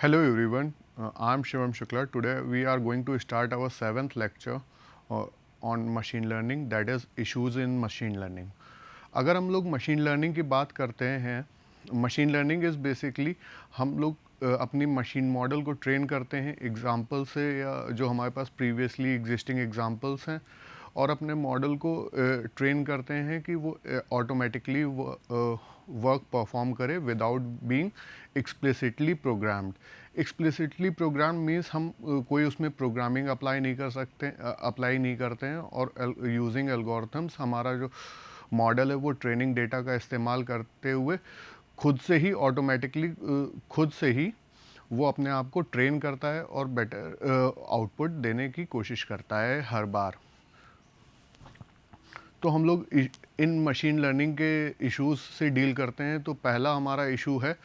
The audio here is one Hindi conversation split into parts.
Hello everyone, I'm Shivam Shukla. Today we are going to start our seventh lecture uh, on machine learning, that is issues in machine learning. अगर हम लोग मशीन लर्निंग की बात करते हैं, मशीन लर्निंग इज़ बेसिकली हम लोग अपनी मशीन मॉडल को ट्रेन करते हैं एग्जांपल से या जो हमारे पास प्रीवियसली एग्जिस्टिंग एग्जांपल्स हैं और अपने मॉडल को ट्रेन करते हैं कि वो ऑटोमेटिकली वर्क परफॉर्म करे without being explicitly programmed. Explicitly program means हम कोई उसमें प्रोग्रामिंग अप्लाई नहीं करते हैं और यूजिंग एल्गोरिथम्स हमारा जो मॉडल है वो ट्रेनिंग डेटा का इस्तेमाल करते हुए खुद से ही ऑटोमेटिकली खुद से ही वो अपने आप को ट्रेन करता है और बेटर आउटपुट देने की कोशिश करता है हर बार। तो हम लोग इन मशीन लर्निंग के इश्यूज से डील करते हैं। तो पहला हमारा इशू है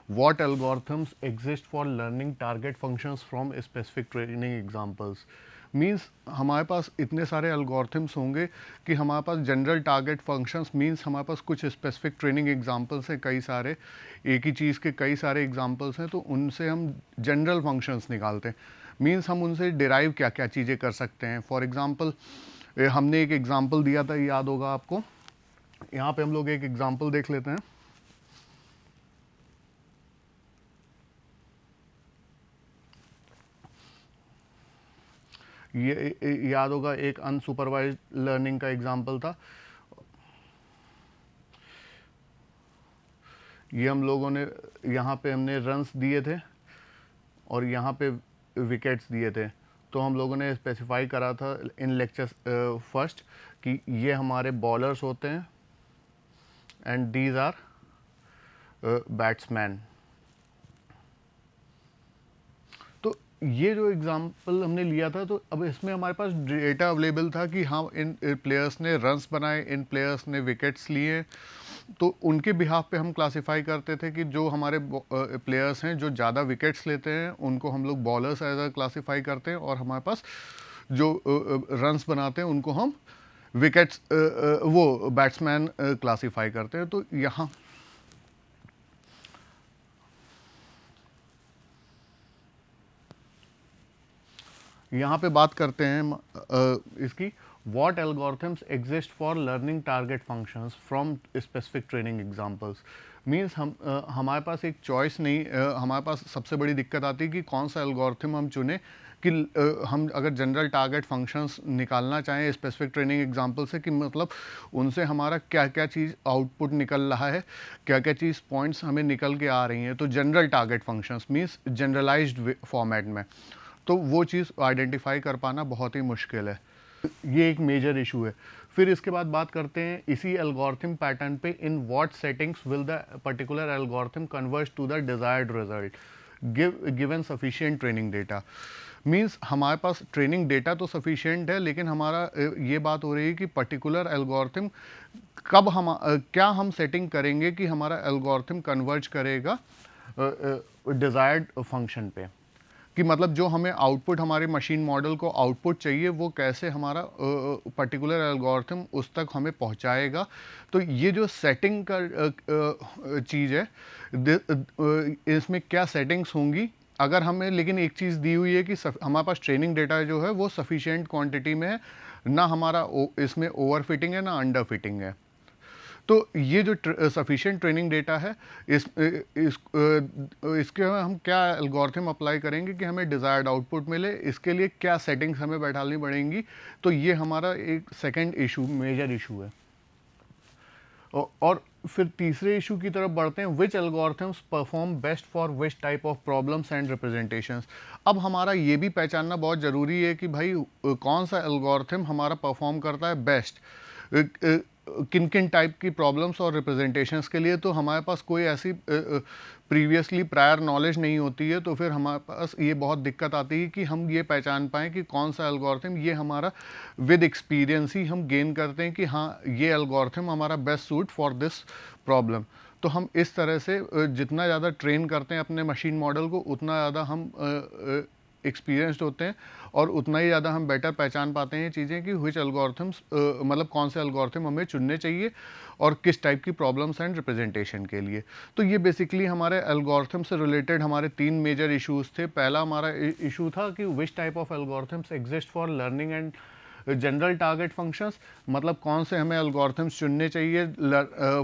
what algorithms exist for learning target functions from specific training examples. Means हमारे पास इतने सारे एल्गोरिथम्स होंगे कि हमारे पास जनरल टारगेट फंक्शंस मींस हमारे पास कुछ स्पेसिफिक ट्रेनिंग एग्जांपल्स हैं, कई सारे एक ही चीज़ के कई सारे एग्जांपल्स हैं, तो उनसे हम जनरल फंक्शंस निकालते हैं। मींस हम उनसे डिराइव क्या क्या चीज़ें कर सकते हैं। फॉर एग्जांपल हमने एक एग्जांपल दिया था, याद होगा आपको। यहाँ पे हम लोग एक एग्जांपल देख लेते हैं। ये याद होगा, एक अनसुपरवाइज्ड लर्निंग का एग्जांपल था। ये हम लोगों ने यहाँ पे हमने रन्स दिए थे और यहाँ पे विकेट्स दिए थे। तो हम लोगों ने स्पेसिफाई करा था इन लेक्चर फर्स्ट कि ये हमारे बॉलर्स होते हैं एंड दीज आर बैट्समैन। तो ये जो एग्जांपल हमने लिया था, तो अब इसमें हमारे पास डेटा अवेलेबल था कि हाँ इन प्लेयर्स ने रन्स बनाए, इन प्लेयर्स ने विकेट्स लिए। तो उनके बिहाफ पे हम क्लासिफाई करते थे कि जो हमारे प्लेयर्स हैं जो ज़्यादा विकेट्स लेते हैं उनको हम लोग बॉलर्स एज अ क्लासिफाई करते हैं, और हमारे पास जो रन्स बनाते हैं उनको हम विकेट्स वो बैट्समैन क्लासिफाई करते हैं। तो यहाँ पे बात करते हैं इसकी what algorithms exist for learning target functions from specific training examples। Means हमारे पास एक चॉइस नहीं, हमारे पास सबसे बड़ी दिक्कत आती है कि कौन सा एल्गोरिथम हम चुने कि हम अगर जनरल टारगेट फंक्शंस निकालना चाहें स्पेसिफिक ट्रेनिंग एग्जांपल से, कि मतलब उनसे हमारा क्या क्या चीज़ आउटपुट निकल रहा है, क्या क्या चीज़ पॉइंट्स हमें निकल के आ रही हैं। तो general target functions means generalized format में, तो वो चीज़ आइडेंटिफाई कर पाना बहुत ही मुश्किल है। ये एक मेजर इशू है। फिर इसके बाद बात करते हैं इसी एल्गोरिथम पैटर्न पे, in what settings will the particular algorithm converge to the desired result given sufficient training data. Means हमारे पास ट्रेनिंग डेटा तो सफिशिएंट है, लेकिन हमारा ये बात हो रही है कि पर्टिकुलर एल्गोरिथम कब क्या हम सेटिंग करेंगे कि हमारा एल्गोरिथम कन्वर्ज करेगा डिजायर्ड फंक्शन पे, कि मतलब जो हमें आउटपुट हमारे मशीन मॉडल को आउटपुट चाहिए वो कैसे हमारा पर्टिकुलर एल्गोरिथम उस तक हमें पहुंचाएगा। तो ये जो सेटिंग का चीज़ है, इसमें क्या सेटिंग्स होंगी अगर हमें, लेकिन एक चीज़ दी हुई है कि हमारे पास ट्रेनिंग डेटा जो है वो सफिशिएंट क्वांटिटी में है, ना हमारा इसमें ओवर फिटिंग है ना अंडर फिटिंग है। तो ये जो सफिशिएंट ट्रेनिंग डेटा है, इसके हम क्या एल्गोरिथम अप्लाई करेंगे कि हमें डिज़ायर्ड आउटपुट मिले, इसके लिए क्या सेटिंग्स हमें बैठानी पड़ेंगी। तो ये हमारा एक सेकंड इशू, मेजर इशू है। और फिर तीसरे इशू की तरफ बढ़ते हैं, which algorithms perform best for which type of problems and representations. अब हमारा ये भी पहचानना बहुत ज़रूरी है कि भाई कौन सा एल्गोरिथम हमारा परफॉर्म करता है बेस्ट किन किन टाइप की प्रॉब्लम्स और रिप्रेजेंटेशंस के लिए। तो हमारे पास कोई ऐसी प्रीवियसली प्रायर नॉलेज नहीं होती है, तो फिर हमारे पास ये बहुत दिक्कत आती है कि हम ये पहचान पाएँ कि कौन सा एल्गोरिथम, ये हमारा विद एक्सपीरियंस ही हम गेन करते हैं कि हाँ ये एल्गोरिथम हमारा best suit for this problem. तो हम इस तरह से जितना ज़्यादा ट्रेन करते हैं अपने मशीन मॉडल को, उतना ज़्यादा हम एक्सपीरियंस्ड होते हैं और उतना ही ज़्यादा हम बेटर पहचान पाते हैं ये चीज़ें कि विच एल्गोरिथम्स मतलब कौन से एल्गोरिथम हमें चुनने चाहिए और किस टाइप की प्रॉब्लम्स एंड रिप्रेजेंटेशन के लिए। तो ये बेसिकली हमारे एल्गोरिथम से रिलेटेड हमारे 3 मेजर इश्यूज थे। पहला हमारा इशू था कि विच type of algorithms exist for learning and general target functions, मतलब कौन से हमें एल्गोरिथम्स चुनने चाहिए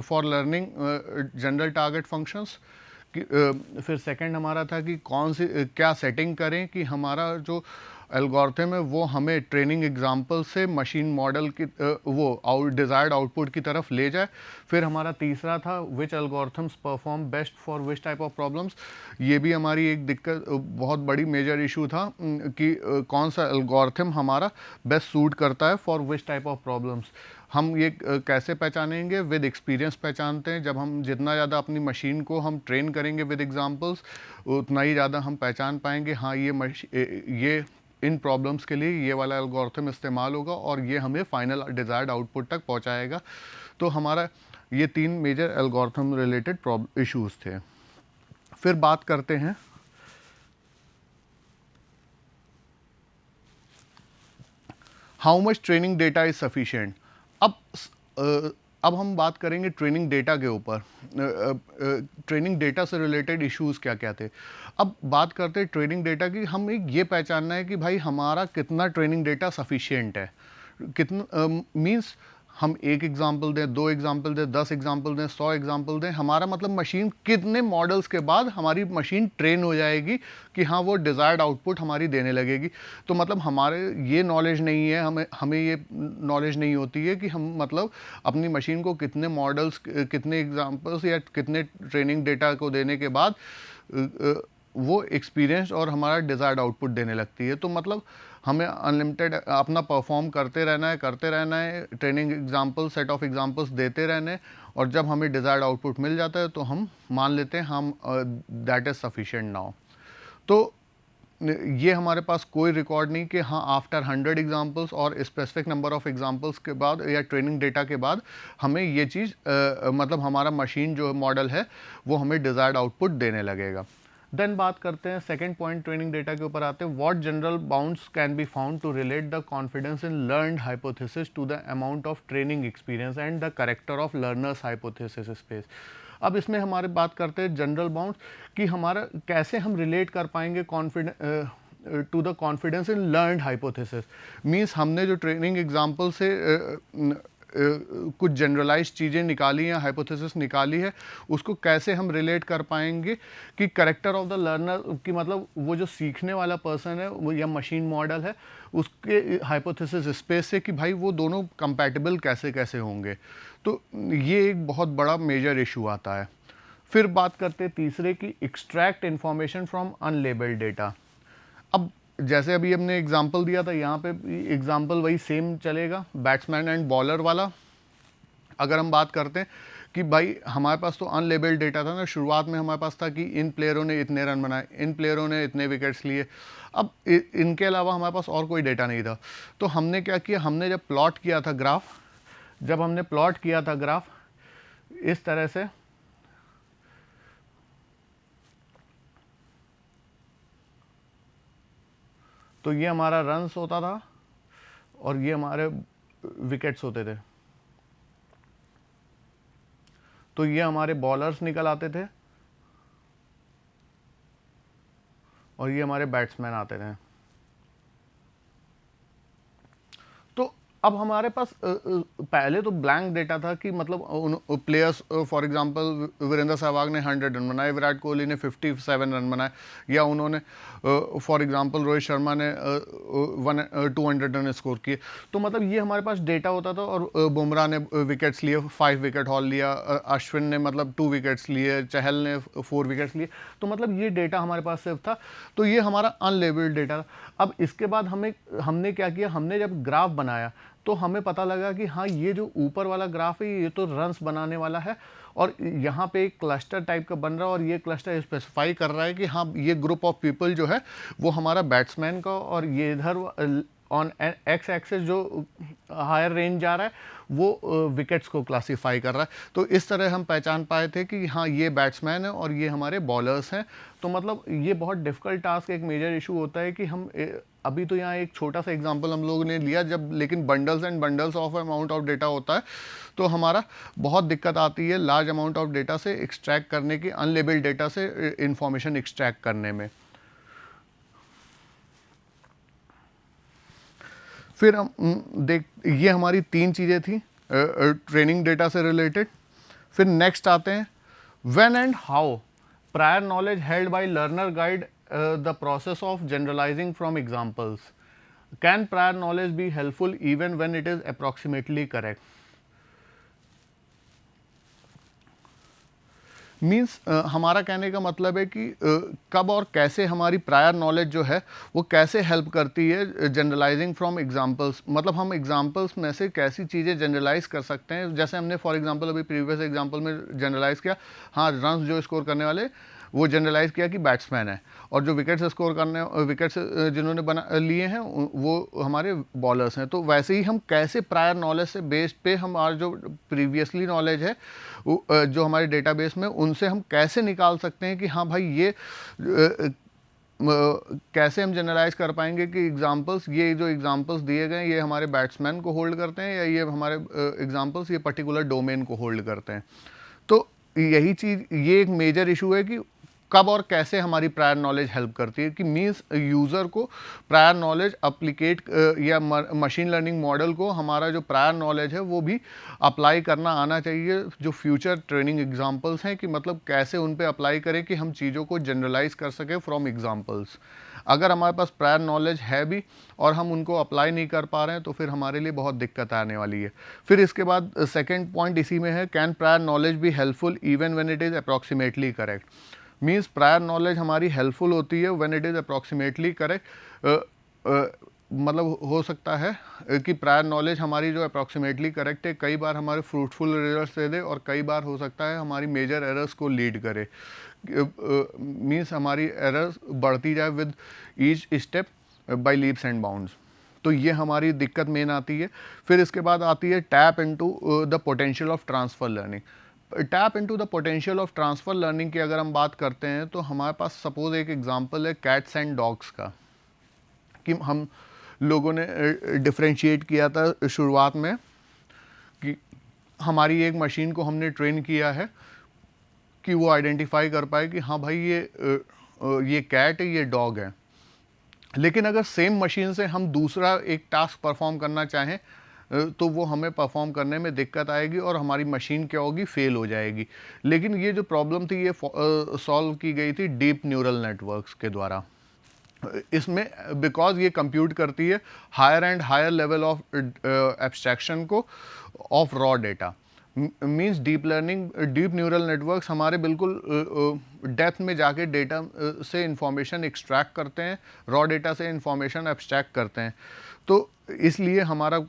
for learning general target functions. फिर सेकंड हमारा था कि कौन सी क्या सेटिंग करें कि हमारा जो एल्गोरिथम है वो हमें ट्रेनिंग एग्जाम्पल से मशीन मॉडल की वो डिज़ायर्ड आउटपुट की तरफ ले जाए। फिर हमारा तीसरा था which algorithms perform best for which type of problems. ये भी हमारी एक दिक्कत बहुत बड़ी मेजर इशू था कि कौन सा एल्गोरिथम हमारा बेस्ट सूट करता है for which type of problems. हम ये कैसे पहचानेंगे? विद एक्सपीरियंस पहचानते हैं। जब हम जितना ज़्यादा अपनी मशीन को हम ट्रेन करेंगे विद एग्जांपल्स, उतना ही ज़्यादा हम पहचान पाएंगे हाँ ये इन प्रॉब्लम्स के लिए ये वाला एल्गोरिथम इस्तेमाल होगा और ये हमें फाइनल डिज़ायर्ड आउटपुट तक पहुंचाएगा। तो हमारा ये 3 मेजर एल्गोरिथम रिलेटेड इश्यूज थे। फिर बात करते हैं how much training data is sufficient. अब हम बात करेंगे ट्रेनिंग डेटा के ऊपर। ट्रेनिंग डेटा से रिलेटेड इश्यूज क्या क्या थे। अब बात करते हैं ट्रेनिंग डेटा की। हमें ये पहचानना है कि भाई हमारा कितना ट्रेनिंग डेटा सफिशिएंट है। कितना मींस हम 1 एग्जाम्पल दें, 2 एग्जाम्पल दें, 10 एग्जाम्पल दें, 100 एग्जाम्पल दें, हमारा मतलब मशीन कितने मॉडल्स के बाद हमारी मशीन ट्रेन हो जाएगी कि हाँ वो डिज़ायर्ड आउटपुट हमारी देने लगेगी। तो मतलब हमारे ये नॉलेज नहीं है, हमें ये नॉलेज नहीं होती है कि हम मतलब अपनी मशीन को कितने मॉडल्स, कितने एग्जाम्पल्स या कितने ट्रेनिंग डेटा को देने के बाद वो एक्सपीरियंस और हमारा डिज़ायर्ड आउटपुट देने लगती है। तो मतलब हमें अनलिमिटेड अपना परफॉर्म करते रहना है, training example set of examples देते रहने, और जब हमें डिज़ायर्ड आउटपुट मिल जाता है तो हम मान लेते हैं हम दैट इज़ सफिशिएंट नाउ। तो ये हमारे पास कोई रिकॉर्ड नहीं कि हाँ आफ्टर 100 एग्जाम्पल्स और स्पेसिफिक नंबर ऑफ एग्जाम्पल्स के बाद या ट्रेनिंग डेटा के बाद हमें ये चीज़ मतलब हमारा मशीन जो मॉडल है वो हमें डिज़ायर्ड आउटपुट देने लगेगा। देन बात करते हैं सेकंड पॉइंट ट्रेनिंग डेटा के ऊपर आते हैं। What general bounds can be found to relate the confidence in learned hypothesis to the amount of training experience and the character of learner's hypothesis space. अब इसमें हमारे बात करते हैं जनरल बाउंड्स कि हमारा कैसे हम रिलेट कर पाएंगे to the confidence in learned hypothesis. Means हमने जो ट्रेनिंग एग्जाम्पल से कुछ जनरलाइज चीज़ें निकाली हैं, हाइपोथेसिस निकाली है, उसको कैसे हम रिलेट कर पाएंगे कि करेक्टर ऑफ द लर्नर की मतलब वो जो सीखने वाला पर्सन है वो या मशीन मॉडल है उसके हाइपोथेसिस स्पेस से कि भाई वो दोनों कंपैटिबल कैसे कैसे होंगे। तो ये एक बहुत बड़ा मेजर इशू आता है। फिर बात करते हैं तीसरे की extract information from unlabelled data. अब जैसे अभी हमने एग्जांपल दिया था, यहाँ पे एग्जांपल वही सेम चलेगा, बैट्समैन एंड बॉलर वाला। अगर हम बात करते हैं कि भाई हमारे पास तो अनलेबल्ड डेटा था ना, शुरुआत में हमारे पास था कि इन प्लेयरों ने इतने रन बनाए, इन प्लेयरों ने इतने विकेट्स लिए। अब इनके अलावा हमारे पास और कोई डेटा नहीं था। तो हमने क्या किया, हमने जब प्लॉट किया था ग्राफ, जब हमने प्लॉट किया था ग्राफ इस तरह से, तो ये हमारा रन्स होता था और ये हमारे विकेट्स होते थे। तो ये हमारे बॉलर्स निकल आते थे और ये हमारे बैट्समैन आते थे। तो अब हमारे पास पहले तो ब्लैंक डेटा था कि मतलब players, for example Virender Sehwag ने 100 रन बनाए, विराट कोहली ने 57 रन बनाए, या उन्होंने फॉर एग्जांपल रोहित शर्मा ने 200 रन स्कोर किए। तो मतलब ये हमारे पास डेटा होता था। और बुमराह ने विकेट्स लिए, 5 विकेट हॉल लिया, अश्विन ने मतलब 2 विकेट्स लिए, चहल ने 4 विकेट्स लिए। तो मतलब ये डेटा हमारे पास सिर्फ था। तो ये हमारा अनलेबल्ड डेटा था। अब इसके बाद हमने क्या किया, हमने जब ग्राफ बनाया तो हमें पता लगा कि हाँ ये जो ऊपर वाला ग्राफ है ये तो रन्स बनाने वाला है, और यहाँ पे एक क्लस्टर टाइप का बन रहा है, और ये क्लस्टर स्पेसिफाई कर रहा है कि हाँ ये ग्रुप ऑफ पीपल जो है वो हमारा बैट्समैन का और ये इधर ऑन एक्स एक्सेस जो हायर रेंज जा रहा है वो विकेट्स को क्लासीफाई कर रहा है। तो इस तरह हम पहचान पाए थे कि हाँ ये बैट्समैन है और ये हमारे बॉलर्स हैं। तो मतलब ये बहुत डिफ़िकल्ट टास्क, एक मेजर इशू होता है कि हम अभी तो यहाँ एक छोटा सा एग्जांपल हम लोगों ने लिया जब, लेकिन bundles and bundles of amount of data होता है तो हमारा बहुत दिक्कत आती है लार्ज अमाउंट ऑफ डेटा से एक्सट्रैक्ट करने की, अनलेबल्ड डेटा से इंफॉर्मेशन एक्सट्रैक्ट करने में। फिर हम देख, ये हमारी 3 चीज़ें थी ट्रेनिंग डेटा से रिलेटेड। फिर नेक्स्ट आते हैं when and how prior knowledge held by learner guide the process of generalizing from examples. Can prior knowledge be helpful even when it is approximately correct. Means हमारा कहने का मतलब है कि कब और कैसे हमारी प्रायर नॉलेज जो है वो कैसे हेल्प करती है जनरलाइजिंग फ्रॉम एग्जांपल्स। मतलब हम एग्जांपल्स में से कैसी चीज़ें जनरलाइज कर सकते हैं। जैसे हमने फॉर एग्जांपल अभी प्रीवियस एग्जांपल में जनरलाइज किया, हाँ रन्स जो स्कोर करने वाले वो जनरलाइज किया कि बैट्समैन है, और जो विकेट्स स्कोर करने, विकेट्स जिन्होंने बना लिए हैं वो हमारे बॉलर्स हैं। तो वैसे ही हम कैसे प्रायर नॉलेज से बेस्ड पे हमारा जो प्रीवियसली नॉलेज है जो हमारे डेटाबेस में, उनसे हम कैसे निकाल सकते हैं कि हाँ भाई ये कैसे हम जनरलाइज कर पाएंगे कि एग्जांपल्स, ये जो एग्जांपल्स दिए गए ये हमारे बैट्समैन को होल्ड करते हैं या ये हमारे एग्जांपल्स ये पर्टिकुलर डोमेन को होल्ड करते हैं। तो यही चीज़, ये एक मेजर इशू है कि कब और कैसे हमारी प्रायर नॉलेज हेल्प करती है, कि मीन्स यूज़र को प्रायर नॉलेज अप्लीकेट या मशीन लर्निंग मॉडल को हमारा जो प्रायर नॉलेज है वो भी अप्लाई करना आना चाहिए। जो फ्यूचर ट्रेनिंग एग्जांपल्स हैं कि मतलब कैसे उन पे अप्लाई करें कि हम चीज़ों को जनरलाइज कर सकें फ्रॉम एग्जांपल्स। अगर हमारे पास प्रायर नॉलेज है भी और हम उनको अप्लाई नहीं कर पा रहे हैं तो फिर हमारे लिए बहुत दिक्कत आने वाली है। फिर इसके बाद सेकेंड पॉइंट इसी में है, can prior knowledge be helpful even when it is approximately correct. Means prior knowledge हमारी हेल्पफुल होती है when it is approximately correct. मतलब हो सकता है कि प्रायर नॉलेज हमारी जो अप्रॉक्सीमेटली करेक्ट है कई बार हमारे फ्रूटफुल रिजल्ट्स दे दे और कई बार हो सकता है हमारी मेजर एरर्स को लीड करे। मीन्स हमारी एरर्स बढ़ती जाए with each step by leaps and bounds. तो ये हमारी दिक्कत मेन आती है। फिर इसके बाद आती है tap into the potential of transfer learning. Tap into the potential of transfer learning की अगर हम बात करते हैं तो हमारे पास सपोज एक एग्जांपल है कैट्स एंड डॉग्स का, कि हम लोगों ने डिफ्रेंशिएट किया था शुरुआत में कि हमारी एक मशीन को हमने ट्रेन किया है कि वो आइडेंटिफाई कर पाए कि हाँ भाई ये कैट है, ये डॉग है। लेकिन अगर सेम मशीन से हम दूसरा एक टास्क परफॉर्म करना चाहें तो वो हमें परफॉर्म करने में दिक्कत आएगी और हमारी मशीन क्या होगी, फेल हो जाएगी। लेकिन ये जो प्रॉब्लम थी ये सॉल्व की गई थी डीप न्यूरल नेटवर्क्स के द्वारा। इसमें बिकॉज ये कंप्यूट करती है higher and higher level of abstraction को of raw data. Means deep learning, deep neural networks हमारे बिल्कुल डेप्थ में जाके डेटा से इंफॉर्मेशन एक्सट्रैक्ट करते हैं, रॉ डेटा से इंफॉर्मेशन एब्स्ट्रैक्ट करते हैं। तो इसलिए हमारा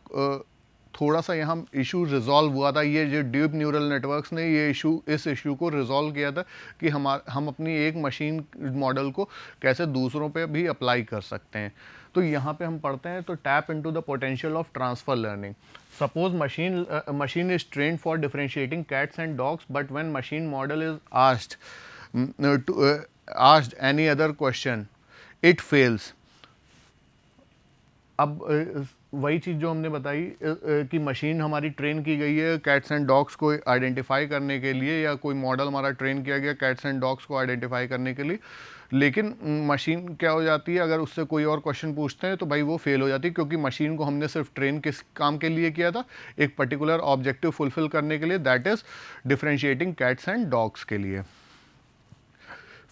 थोड़ा सा यहाँ इशू रिजॉल्व हुआ था। ये जो डीप न्यूरल नेटवर्क्स ने ये इस इशू को रिजॉल्व किया था कि हम अपनी एक मशीन मॉडल को कैसे दूसरों पे भी अप्लाई कर सकते हैं। तो यहाँ पे हम पढ़ते हैं तो tap into the potential of transfer learning. Suppose machine is trained for differentiating cats and dogs but when machine model is asked any other question it fails. अब वही चीज़ जो हमने बताई कि मशीन हमारी ट्रेन की गई है कैट्स एंड डॉग्स को आइडेंटिफाई करने के लिए, या कोई मॉडल हमारा ट्रेन किया गया कैट्स एंड डॉग्स को आइडेंटिफाई करने के लिए, लेकिन मशीन क्या हो जाती है, अगर उससे कोई और क्वेश्चन पूछते हैं तो भाई वो फेल हो जाती है, क्योंकि मशीन को हमने सिर्फ ट्रेन किस काम के लिए किया था, एक पर्टिकुलर ऑब्जेक्टिव फुलफिल करने के लिए, that is differentiating cats and dogs के लिए।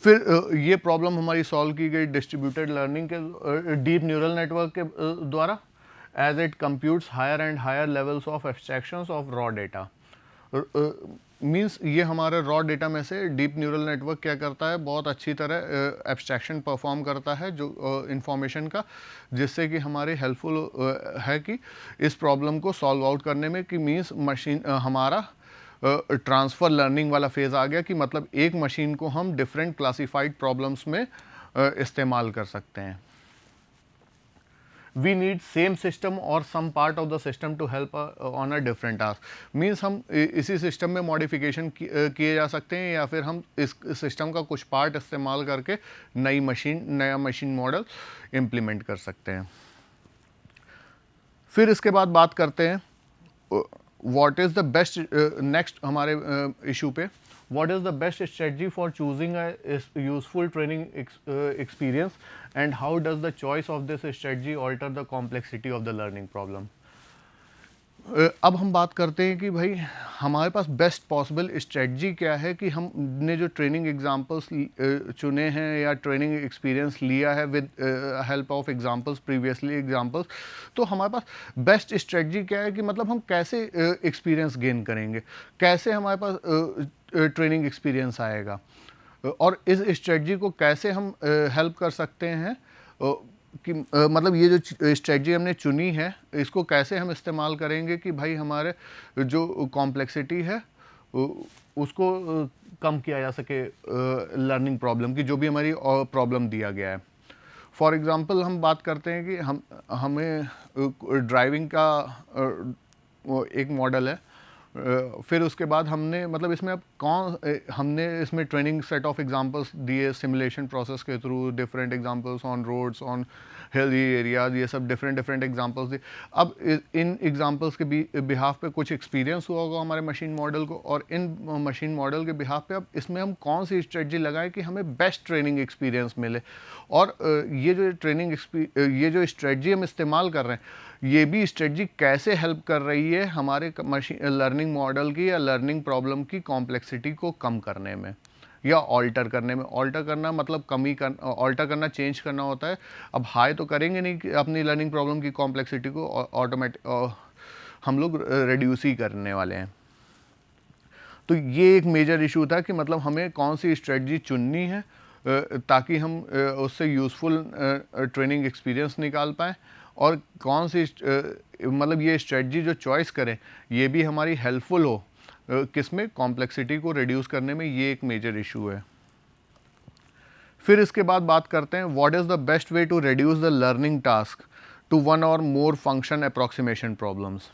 फिर ये प्रॉब्लम हमारी सॉल्व की गई डिस्ट्रीब्यूटेड लर्निंग के डीप न्यूरल नेटवर्क के द्वारा, as it computes higher and higher levels of abstractions of raw data. Means ये हमारे रॉ डेटा में से डीप न्यूरल नेटवर्क क्या करता है, बहुत अच्छी तरह एब्स्ट्रैक्शन परफॉर्म करता है जो इंफॉर्मेशन का, जिससे कि हमारे हेल्पफुल है कि इस प्रॉब्लम को सॉल्व आउट करने में, कि मीन्स मशीन हमारा ट्रांसफ़र लर्निंग वाला फेज़ आ गया, कि मतलब एक मशीन को हम डिफरेंट क्लासिफाइड प्रॉब्लम्स में इस्तेमाल कर सकते हैं। वी नीड सेम सिस्टम और some part of the system to help on a different task. Means हम इसी सिस्टम में मॉडिफिकेशन किए जा सकते हैं या फिर हम इस सिस्टम का कुछ पार्ट इस्तेमाल करके नया मशीन मॉडल इम्प्लीमेंट कर सकते हैं। फिर इसके बाद बात करते हैं what is the best, next हमारे इशू पे, what is the best strategy for choosing a useful training experience, and how does the choice of this strategy alter the complexity of the learning problem? अब हम बात करते हैं कि भाई हमारे पास बेस्ट पॉसिबल स्ट्रेटजी क्या है कि हमने जो ट्रेनिंग एग्जांपल्स चुने हैं या ट्रेनिंग एक्सपीरियंस लिया है with help of examples, previously examples, तो हमारे पास बेस्ट स्ट्रेटजी क्या है कि मतलब हम कैसे एक्सपीरियंस गेन करेंगे, कैसे हमारे पास ट्रेनिंग एक्सपीरियंस आएगा, और इस स्ट्रेटजी को कैसे हम हेल्प कर सकते हैं कि मतलब ये जो स्ट्रेटजी हमने चुनी है इसको कैसे हम इस्तेमाल करेंगे कि भाई हमारे जो कॉम्प्लेक्सिटी है उसको कम किया जा सके लर्निंग प्रॉब्लम की, जो भी हमारी प्रॉब्लम दिया गया है। फॉर एग्ज़ाम्पल हम बात करते हैं कि हमें ड्राइविंग का एक मॉडल है, फिर उसके बाद हमने मतलब इसमें अब हमने इसमें ट्रेनिंग सेट ऑफ एग्जांपल्स दिए सिमुलेशन प्रोसेस के through, different examples on roads, on hilly areas, ये सब डिफरेंट एग्जांपल्स दिए। अब इन एग्जांपल्स के बिहाफ पे कुछ एक्सपीरियंस हुआ होगा हमारे मशीन मॉडल को, और इन मशीन मॉडल के बिहाफ पे अब इसमें हम कौन सी स्ट्रेटजी लगाएं कि हमें बेस्ट ट्रेनिंग एक्सपीरियंस मिले। और ये जो स्ट्रेटजी हम इस्तेमाल कर रहे हैं, ये भी स्ट्रेटजी कैसे हेल्प कर रही है हमारे मशीन लर्निंग मॉडल की या लर्निंग प्रॉब्लम की कॉम्प्लेक्सिटी को कम करने में या ऑल्टर करने में। ऑल्टर करना मतलब ऑल्टर करना चेंज करना होता है। अब हाई तो करेंगे नहीं कि अपनी लर्निंग प्रॉब्लम की कॉम्प्लेक्सिटी को ऑटोमेटिक हम लोग रिड्यूस ही करने वाले हैं। तो ये एक मेजर इशू था कि मतलब हमें कौन सी स्ट्रेटजी चुननी है ताकि हम उससे यूज़फुल ट्रेनिंग एक्सपीरियंस निकाल पाएँ, और कौन सी मतलब ये स्ट्रेटजी जो चॉइस करें ये भी हमारी हेल्पफुल हो किसमें, कॉम्प्लेक्सिटी को रिड्यूस करने में। ये एक मेजर इशू है। फिर इसके बाद बात करते हैं what is the best way to reduce the learning task to one और more function approximation problems.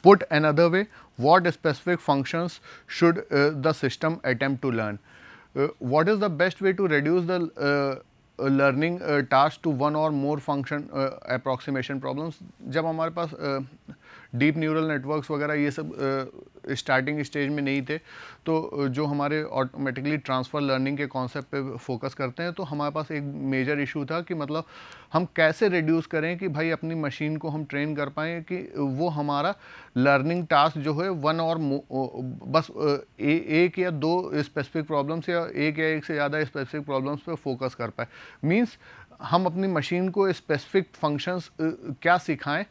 Put another way, what specific functions should the system attempt to learn? What is the best way to reduce the learning task to one or more function approximation problems? जब हमारे पास डीप न्यूरल नेटवर्क्स वगैरह ये सब स्टार्टिंग स्टेज में नहीं थे, तो जो हमारे ऑटोमेटिकली ट्रांसफ़र लर्निंग के कॉन्सेप्ट पे फोकस करते हैं, तो हमारे पास एक मेजर इशू था कि मतलब हम कैसे रिड्यूस करें कि भाई अपनी मशीन को हम ट्रेन कर पाएँ कि वो हमारा लर्निंग टास्क जो है वन और बस एक या दो स्पेसिफिक प्रॉब्लम्स या एक से ज़्यादा स्पेसिफिक प्रॉब्लम्स पे फोकस कर पाए। मीन्स हम अपनी मशीन को स्पेसिफिक फंक्शंस क्या सिखाएं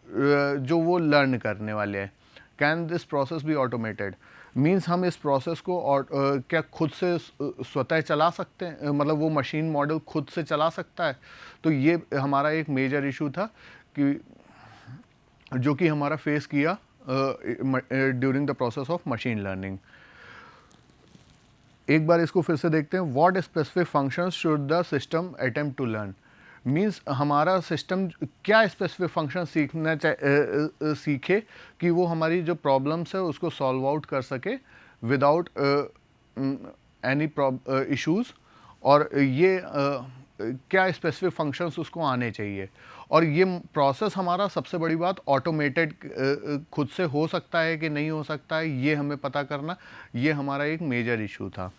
जो वो लर्न करने वाले हैं। Can this process be automated? Means हम इस प्रोसेस को क्या खुद से स्वतः चला सकते हैं, मतलब वो मशीन मॉडल खुद से चला सकता है? तो ये हमारा एक मेजर इशू था कि जो कि हमारा फेस किया during the process of machine learning. एक बार इसको फिर से देखते हैं। What specific functions should the system attempt to learn? Means हमारा सिस्टम क्या स्पेसिफिक फंक्शन सीखे कि वो हमारी जो प्रॉब्लम्स है उसको सॉल्व आउट कर सके विदाउट एनी इश्यूज, और ये क्या स्पेसिफिक फंक्शंस उसको आने चाहिए। और ये प्रोसेस हमारा सबसे बड़ी बात ऑटोमेटेड खुद से हो सकता है कि नहीं हो सकता है, ये हमें पता करना, ये हमारा एक मेजर इशू था।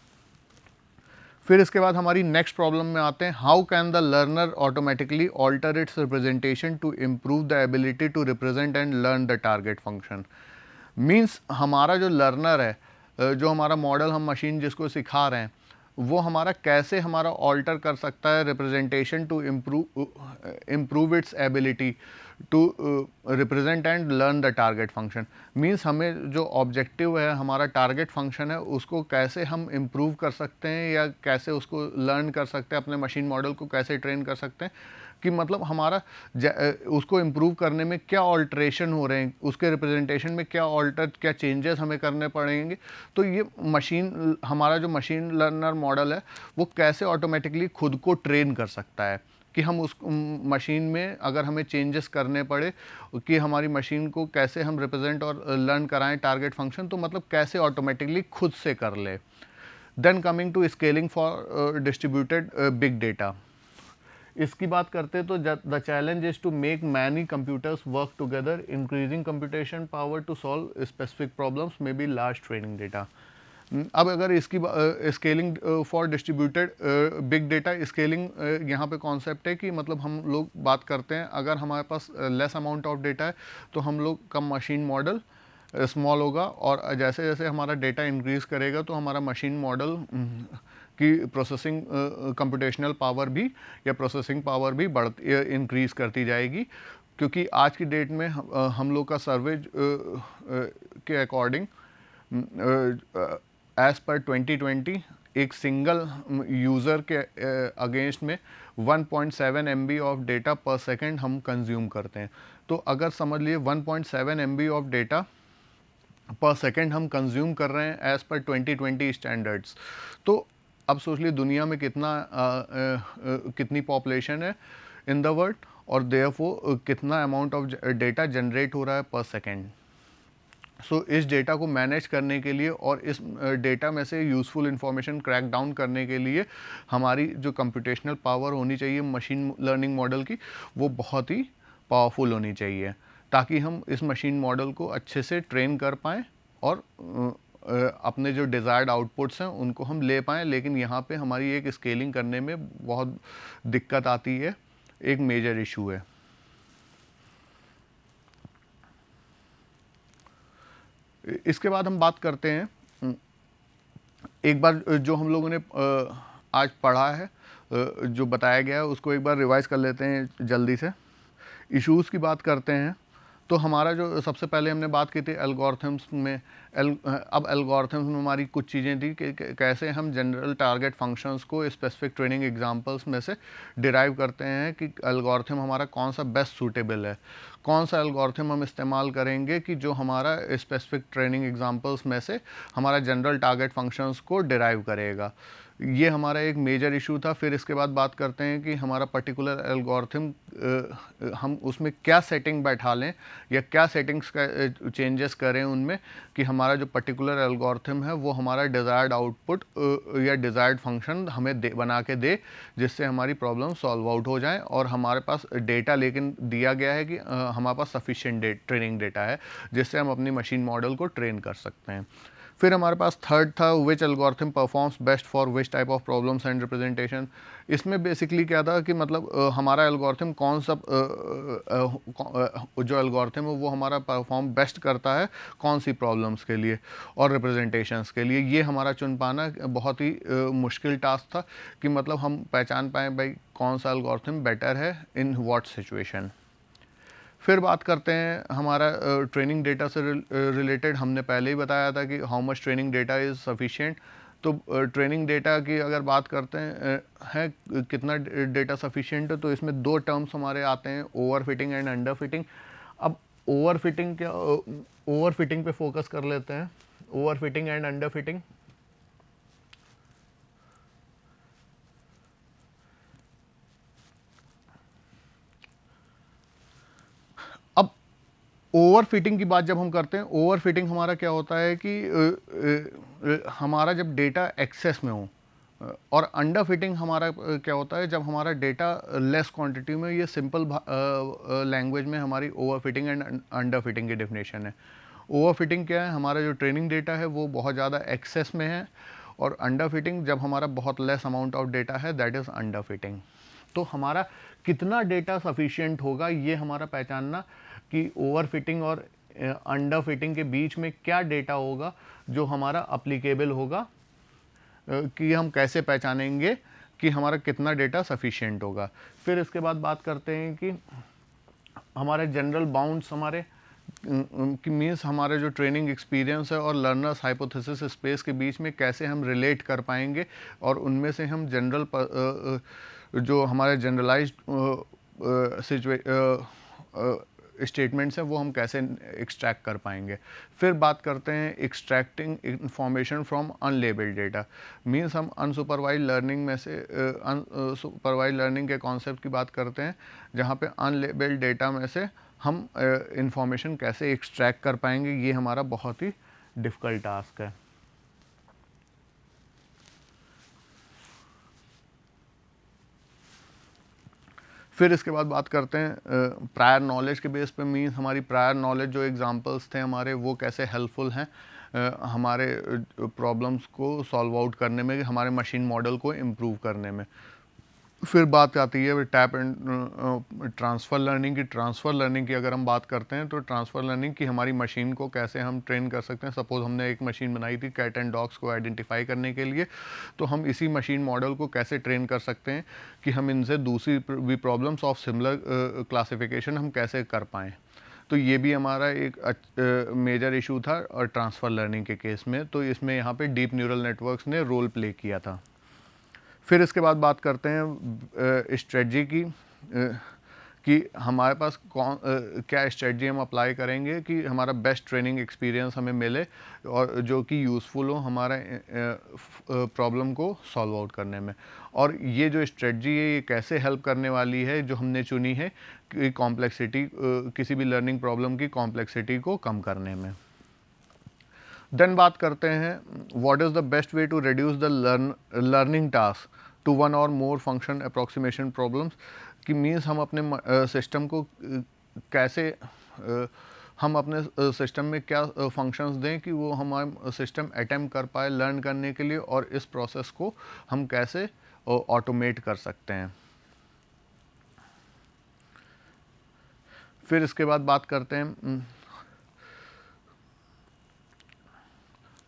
फिर इसके बाद हमारी नेक्स्ट प्रॉब्लम में आते हैं। How can the learner automatically alter its representation to improve the ability to represent and learn the target function? Means हमारा जो लर्नर है, जो हमारा मॉडल हम मशीन जिसको सिखा रहे हैं, वो हमारा कैसे हमारा ऑल्टर कर सकता है representation to improve its ability to represent and learn the target function. Means हमें जो ऑब्जेक्टिव है, हमारा टारगेट फंक्शन है, उसको कैसे हम इम्प्रूव कर सकते हैं या कैसे उसको लर्न कर सकते हैं, अपने मशीन मॉडल को कैसे ट्रेन कर सकते हैं कि मतलब हमारा उसको इम्प्रूव करने में क्या ऑल्ट्रेशन हो रहे हैं, उसके रिप्रेजेंटेशन में क्या चेंजेस हमें करने पड़ेंगे। तो ये हमारा जो मशीन लर्नर मॉडल है वो कैसे ऑटोमेटिकली खुद को ट्रेन कर सकता है कि हम उस मशीन में अगर हमें चेंजेस करने पड़े कि हमारी मशीन को कैसे हम रिप्रेजेंट और लर्न कराएं टारगेट फंक्शन, तो मतलब कैसे ऑटोमेटिकली खुद से कर ले। Then coming to scaling for distributed big data, इसकी बात करते हैं तो the challenge is to make many computers work together, increasing computation power to solve specific problems may be large training data. अब अगर इसकी scaling for distributed big data, scaling यहाँ पे कॉन्सेप्ट है कि मतलब हम लोग बात करते हैं अगर हमारे पास लेस अमाउंट ऑफ डेटा है तो हम लोग का मशीन मॉडल स्मॉल होगा, और जैसे जैसे हमारा डेटा इंक्रीज करेगा तो हमारा मशीन मॉडल की प्रोसेसिंग कंप्यूटेशनल पावर भी या प्रोसेसिंग पावर भी इंक्रीज करती जाएगी। क्योंकि आज की डेट में हम लोग का सर्वे के अकॉर्डिंग एज पर 2020 एक सिंगल यूज़र के अगेंस्ट में 1.7 MB ऑफ डेटा पर सेकेंड हम कंज्यूम करते हैं। तो अगर समझ लिए 1.7 MB ऑफ डेटा पर सेकेंड हम कंज्यूम कर रहे हैं एज पर 2020 स्टैंडर्ड्स, तो अब सोच लिए दुनिया में कितनी पॉपुलेशन है इन द वर्ल्ड, और देयरफॉर कितना अमाउंट ऑफ डेटा जनरेट हो रहा है पर सेकेंड। सो इस डेटा को मैनेज करने के लिए और इस डेटा में से यूज़फुल इंफॉर्मेशन क्रैक डाउन करने के लिए हमारी जो कंप्यूटेशनल पावर होनी चाहिए मशीन लर्निंग मॉडल की, वो बहुत ही पावरफुल होनी चाहिए, ताकि हम इस मशीन मॉडल को अच्छे से ट्रेन कर पाएँ और अपने जो डिज़ायर्ड आउटपुट्स हैं उनको हम ले पाएँ। लेकिन यहाँ पे हमारी एक स्केलिंग करने में बहुत दिक्कत आती है, एक मेजर इशू है। इसके बाद हम बात करते हैं, एक बार जो हम लोगों ने आज पढ़ा है, जो बताया गया है उसको एक बार रिवाइज कर लेते हैं जल्दी से। इश्यूज़ की बात करते हैं तो हमारा जो सबसे पहले हमने बात की थी एल्गोरिथम्स में, अब एल्गोरिथम्स में हमारी कुछ चीज़ें थी कि कैसे हम जनरल टारगेट फंक्शंस को स्पेसिफिक ट्रेनिंग एग्जांपल्स में से डिराइव करते हैं कि एल्गोरिथम हमारा कौन सा बेस्ट सूटेबल है, कौन सा एल्गोरिथम हम इस्तेमाल करेंगे कि जो हमारा स्पेसिफिक ट्रेनिंग एग्जांपल्स में से हमारा जनरल टारगेट फंक्शंस को डिराइव करेगा। ये हमारा एक मेजर इशू था। फिर इसके बाद बात करते हैं कि हमारा पर्टिकुलर एल्गोरिथम हम उसमें क्या सेटिंग बैठा लें या क्या सेटिंग्स का चेंजेस करें उनमें कि हमारा जो पर्टिकुलर एल्गोरिथम है वो हमारा डिज़ायर्ड आउटपुट या डिज़ायर्ड फंक्शन हमें बना के दे, जिससे हमारी प्रॉब्लम सॉल्व आउट हो जाए। और हमारे पास डेटा लेकिन दिया गया है कि हमारे पास सफिशिएंट ट्रेनिंग डेटा है जिससे हम अपनी मशीन मॉडल को ट्रेन कर सकते हैं। फिर हमारे पास थर्ड था which algorithm performs best for which type of problems and representation. इसमें बेसिकली क्या था कि मतलब हमारा एल्गोरिथम कौन सा जो एल्गोरिथम है वो हमारा परफॉर्म बेस्ट करता है कौन सी प्रॉब्लम्स के लिए और रिप्रेजेंटेशंस के लिए। ये हमारा चुन पाना बहुत ही मुश्किल टास्क था कि मतलब हम पहचान पाएँ भाई कौन सा एल्गोरिथम बेटर है इन व्हाट सिचुएशन। फिर बात करते हैं हमारा ट्रेनिंग डेटा से रिलेटेड। हमने पहले ही बताया था कि how much training data is sufficient. तो ट्रेनिंग डेटा की अगर बात करते हैं कितना डेटा सफिशिएंट है, तो इसमें दो टर्म्स हमारे आते हैं, over fitting and under fitting. अब ओवर फिटिंग क्या, ओवर फिटिंग पे फोकस कर लेते हैं, over fitting and under fitting. Over fitting की बात जब हम करते हैं, ओवर फिटिंग हमारा क्या होता है कि हमारा जब डेटा एक्सेस में हो, और अंडर फिटिंग हमारा क्या होता है जब हमारा डेटा लेस क्वांटिटी में। ये सिंपल लैंग्वेज में हमारी over fitting and under fitting की डेफिनेशन है। ओवर फिटिंग क्या है, हमारा जो ट्रेनिंग डेटा है वो बहुत ज़्यादा एक्सेस में है, और अंडर फिटिंग जब हमारा बहुत लेस अमाउंट ऑफ डेटा है, दैट इज़ अंडर फिटिंग। तो हमारा कितना डेटा सफिशिएंट होगा ये हमारा पहचानना कि ओवर फिटिंग और अंडर फिटिंग के बीच में क्या डेटा होगा जो हमारा अप्लीकेबल होगा, कि हम कैसे पहचानेंगे कि हमारा कितना डेटा सफिशिएंट होगा। फिर इसके बाद बात करते हैं कि हमारे जनरल बाउंड्स हमारे कि मीन्स हमारे जो ट्रेनिंग एक्सपीरियंस है और लर्नर्स हाइपोथेसिस स्पेस के बीच में कैसे हम रिलेट कर पाएंगे, और उनमें से हम जनरल जो हमारे जनरलाइज्ड स्टेटमेंट्स हैं वो हम कैसे एक्सट्रैक्ट कर पाएंगे। फिर बात करते हैं extracting information from unlabelled data. Means हम अनसुपरवाइज लर्निंग में से अनसुपरवाइज लर्निंग के कॉन्सेप्ट की बात करते हैं, जहाँ पे अनलेबल्ड डेटा में से हम इंफॉर्मेशन कैसे एक्सट्रैक्ट कर पाएंगे, ये हमारा बहुत ही डिफ़िकल्ट टास्क है। फिर इसके बाद बात करते हैं प्रायर नॉलेज के बेस पे। मीन्स हमारी प्रायर नॉलेज जो एग्जांपल्स थे हमारे, वो कैसे हेल्पफुल हैं हमारे प्रॉब्लम्स को सॉल्व आउट करने में, हमारे मशीन मॉडल को इम्प्रूव करने में। फिर बात आती है टैप एंड ट्रांसफ़र लर्निंग की। ट्रांसफ़र लर्निंग की अगर हम बात करते हैं तो ट्रांसफ़र लर्निंग की हमारी मशीन को कैसे हम ट्रेन कर सकते हैं। सपोज़ हमने एक मशीन बनाई थी कैट एंड डॉग्स को आइडेंटिफाई करने के लिए, तो हम इसी मशीन मॉडल को कैसे ट्रेन कर सकते हैं कि हम इनसे दूसरी भी प्रॉब्लम्स ऑफ सिमिलर क्लासिफिकेशन हम कैसे कर पाएँ। तो ये भी हमारा एक मेजर इशू था और ट्रांसफ़र लर्निंग के केस में। तो इसमें यहाँ पे डीप न्यूरल नेटवर्क्स ने रोल प्ले किया था। फिर इसके बाद बात करते हैं स्ट्रेटजी की, कि हमारे पास क्या स्ट्रेटजी हम अप्लाई करेंगे कि हमारा बेस्ट ट्रेनिंग एक्सपीरियंस हमें मिले और जो कि यूज़फुल हो हमारा प्रॉब्लम को सॉल्व आउट करने में। और ये जो स्ट्रेटजी है ये कैसे हेल्प करने वाली है जो हमने चुनी है कि कॉम्प्लेक्सिटी, किसी भी लर्निंग प्रॉब्लम की कॉम्प्लेक्सिटी को कम करने में। देन बात करते हैं what is the best way to reduce the learning task to one और मोर फंक्शन अप्रॉक्सीमेशन प्रॉब्लम्स। कि मीन्स हम अपने सिस्टम को कैसे हम अपने सिस्टम में क्या फंक्शंस दें कि वो हमारा सिस्टम अटेम्प्ट कर पाए लर्न करने के लिए, और इस प्रोसेस को हम कैसे ऑटोमेट कर सकते हैं। फिर इसके बाद बात करते हैं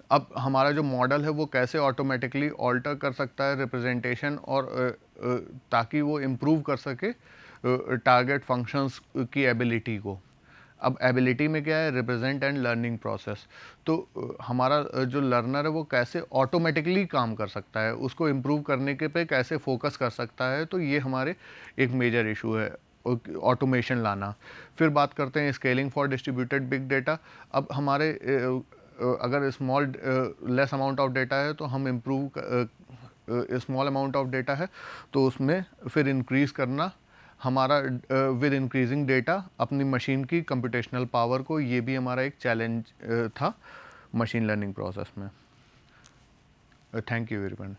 अब हमारा जो मॉडल है वो कैसे ऑटोमेटिकली ऑल्टर कर सकता है रिप्रेजेंटेशन, और ताकि वो इम्प्रूव कर सके टारगेट फंक्शंस की एबिलिटी को। अब एबिलिटी में क्या है, रिप्रेजेंट एंड लर्निंग प्रोसेस। तो हमारा जो लर्नर है वो कैसे ऑटोमेटिकली काम कर सकता है, उसको इम्प्रूव करने के पे कैसे फोकस कर सकता है। तो ये हमारे एक मेजर इशू है, ऑटोमेशन लाना। फिर बात करते हैं scaling for distributed big data. अब हमारे अगर small less amount of data है तो हम improve, small amount of data है तो उसमें फिर इंक्रीज़ करना हमारा विद इंक्रीजिंग डेटा अपनी मशीन की कंप्यूटेशनल पावर को, ये भी हमारा एक चैलेंज था मशीन लर्निंग प्रोसेस में। Thank you everyone.